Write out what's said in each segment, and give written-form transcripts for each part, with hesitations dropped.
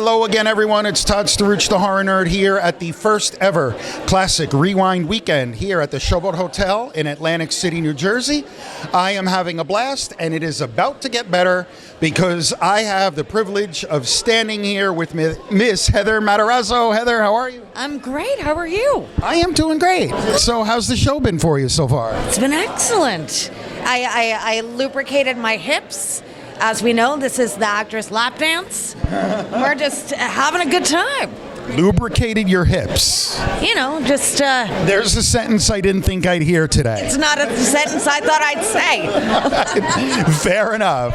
Hello again, everyone. It's Todd Staruch, the Horror Nerd, here at the first ever Classic Rewind Weekend here at the Showboat Hotel in Atlantic City, New Jersey. I am having a blast, and it is about to get better because I have the privilege of standing here with Miss Heather Matarazzo. Heather, how are you? I'm great. How are you? I am doing great. So how's the show been for you so far? It's been excellent. I lubricated my hips. As we know, this is the actress lap dance. We're just having a good time. Lubricated your hips. You know, just... There's a sentence I didn't think I'd hear today. It's not a sentence I thought I'd say. Fair enough.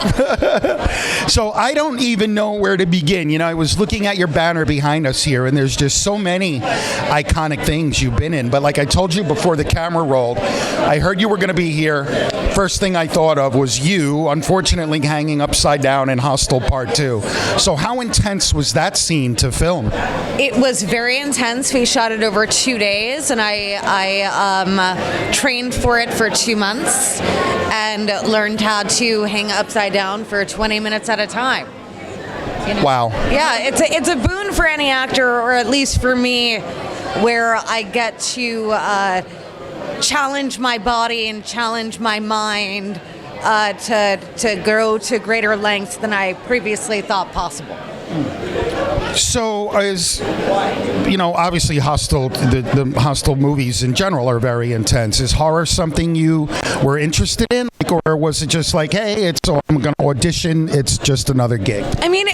So I don't even know where to begin. You know, I was looking at your banner behind us here, and there's just so many iconic things you've been in. But like I told you before the camera rolled, I heard you were going to be here. First thing I thought of was you, unfortunately, hanging upside down in Hostel Part 2. So how intense was that scene to film? It was very intense. We shot it over 2 days, and I trained for it for 2 months and learned how to hang upside down for 20 minutes at a time. You know? Wow. Yeah, it's a boon for any actor, or at least for me, where I get to challenge my body and challenge my mind to grow to greater lengths than I previously thought possible. So, as you know, obviously, the Hostel movies in general are very intense. Is horror something you were interested in, or was it just like, hey, I'm going to audition? It's just another gig. I mean,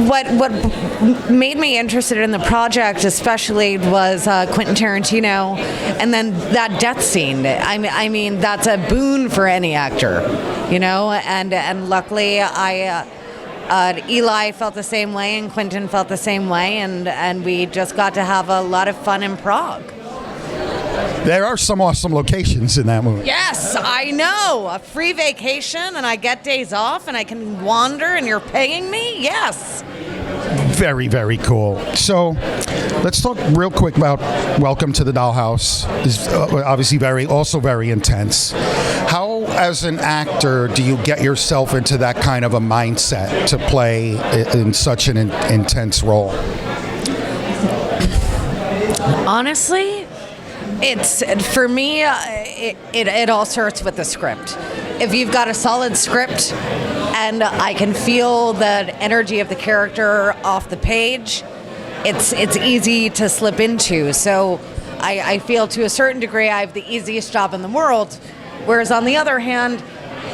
what made me interested in the project, especially, was Quentin Tarantino, and then that death scene. I mean, that's a boon for any actor, you know. And luckily, Eli felt the same way, and Quentin felt the same way, and we just got to have a lot of fun in Prague. There are some awesome locations in that movie. Yes, I know. A free vacation, and I get days off, and I can wander, and you're paying me? Yes. Very, very cool. So let's talk real quick about Welcome to the Dollhouse. It's obviously also very intense. How, as an actor, do you get yourself into that kind of a mindset to play in such an intense role? Honestly, it's for me. It all starts with the script. If you've got a solid script, and I can feel the energy of the character off the page, it's easy to slip into. So I feel to a certain degree I have the easiest job in the world. Whereas on the other hand,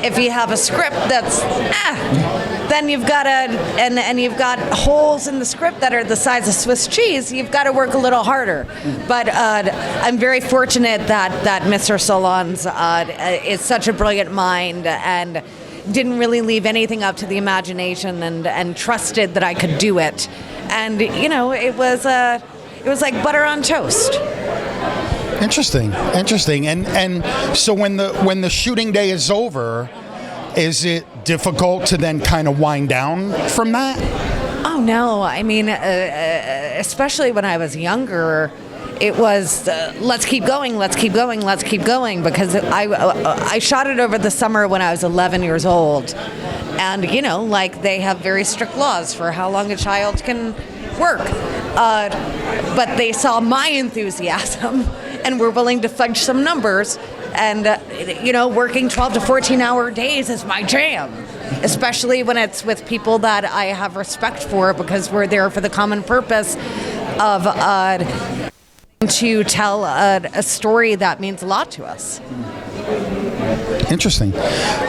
if you have a script that's then you've got and you've got holes in the script that are the size of Swiss cheese, you've got to work a little harder. But I'm very fortunate that Mr. Solondz is such a brilliant mind and didn't really leave anything up to the imagination and trusted that I could do it. And you know, it was like butter on toast. Interesting. And so when the shooting day is over, is it difficult to then kind of wind down from that? Oh no, I mean, especially when I was younger, it was let's keep going, because I shot it over the summer when I was 11 years old, and you know, like they have very strict laws for how long a child can work, but they saw my enthusiasm and were willing to fudge some numbers, and you know, working 12 to 14-hour days is my jam, especially when it's with people that I have respect for, because we're there for the common purpose of to tell a story that means a lot to us. Interesting.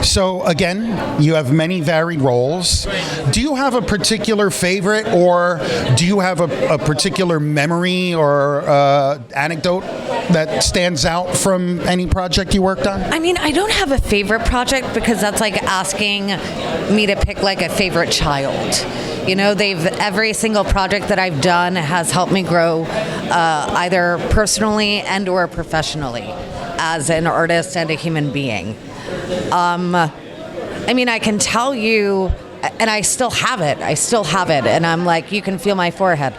So again, you have many varied roles. Do you have a particular favorite, or do you have a particular memory or anecdote that stands out from any project you worked on? I mean, I don't have a favorite project, because that's like asking me to pick like a favorite child. You know, every single project that I've done has helped me grow either personally and or professionally as an artist and a human being. I mean, I can tell you, and I still have it, and I'm like, you can feel my forehead.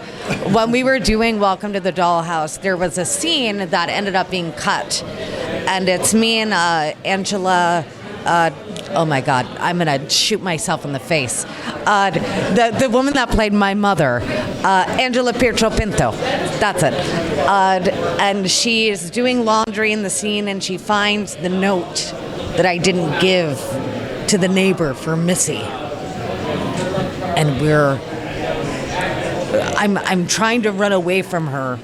When we were doing Welcome to the Dollhouse, there was a scene that ended up being cut, and it's me and Angela oh my God, I'm gonna shoot myself in the face. The woman that played my mother, Angela Pietro Pinto, that's it. And she is doing laundry in the scene, and she finds the note that I didn't give to the neighbor for Missy. And I'm trying to run away from her,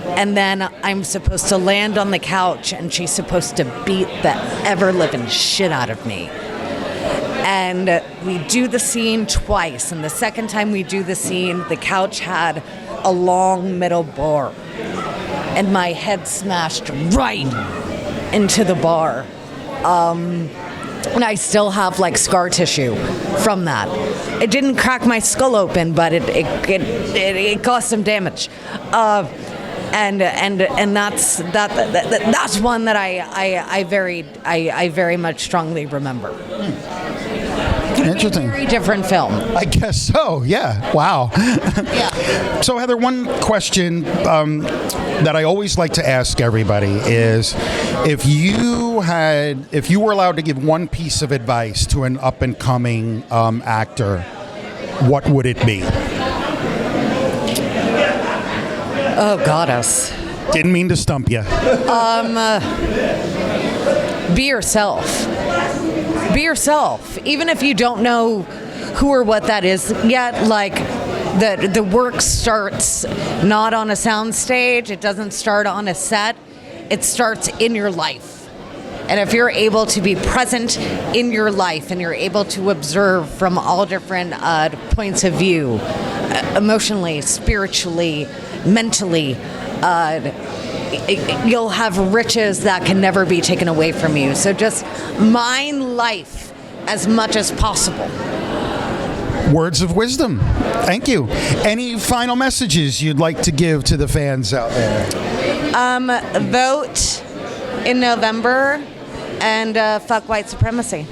and then I'm supposed to land on the couch, and she's supposed to beat the ever-living shit out of me. And we do the scene twice, and the second time we do the scene, the couch had a long metal bar, and my head smashed right into the bar. And I still have like scar tissue from that. It didn't crack my skull open, but it caused some damage. And that's one that I very much strongly remember. Interesting. Very different film. I guess so. Yeah. Wow. Yeah. So Heather, one question that I always like to ask everybody is, if you were allowed to give one piece of advice to an up and coming actor, what would it be? Oh, goddess. Didn't mean to stump you. Be yourself. Be yourself. Even if you don't know who or what that is yet, like the work starts not on a sound stage, it doesn't start on a set, it starts in your life. And if you're able to be present in your life and you're able to observe from all different points of view, emotionally, spiritually, mentally, you'll have riches that can never be taken away from you. So just mine life as much as possible. Words of wisdom. Thank you. Any final messages you'd like to give to the fans out there? Vote in November and fuck white supremacy.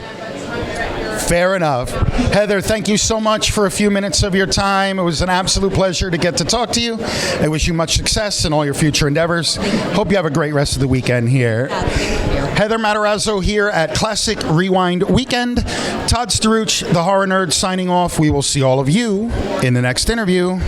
Fair enough. Heather, thank you so much for a few minutes of your time. It was an absolute pleasure to get to talk to you. I wish you much success in all your future endeavors. Hope you have a great rest of the weekend here. Heather Matarazzo here at Classic Rewind Weekend. Todd Staruch, the horror nerd, signing off. We will see all of you in the next interview.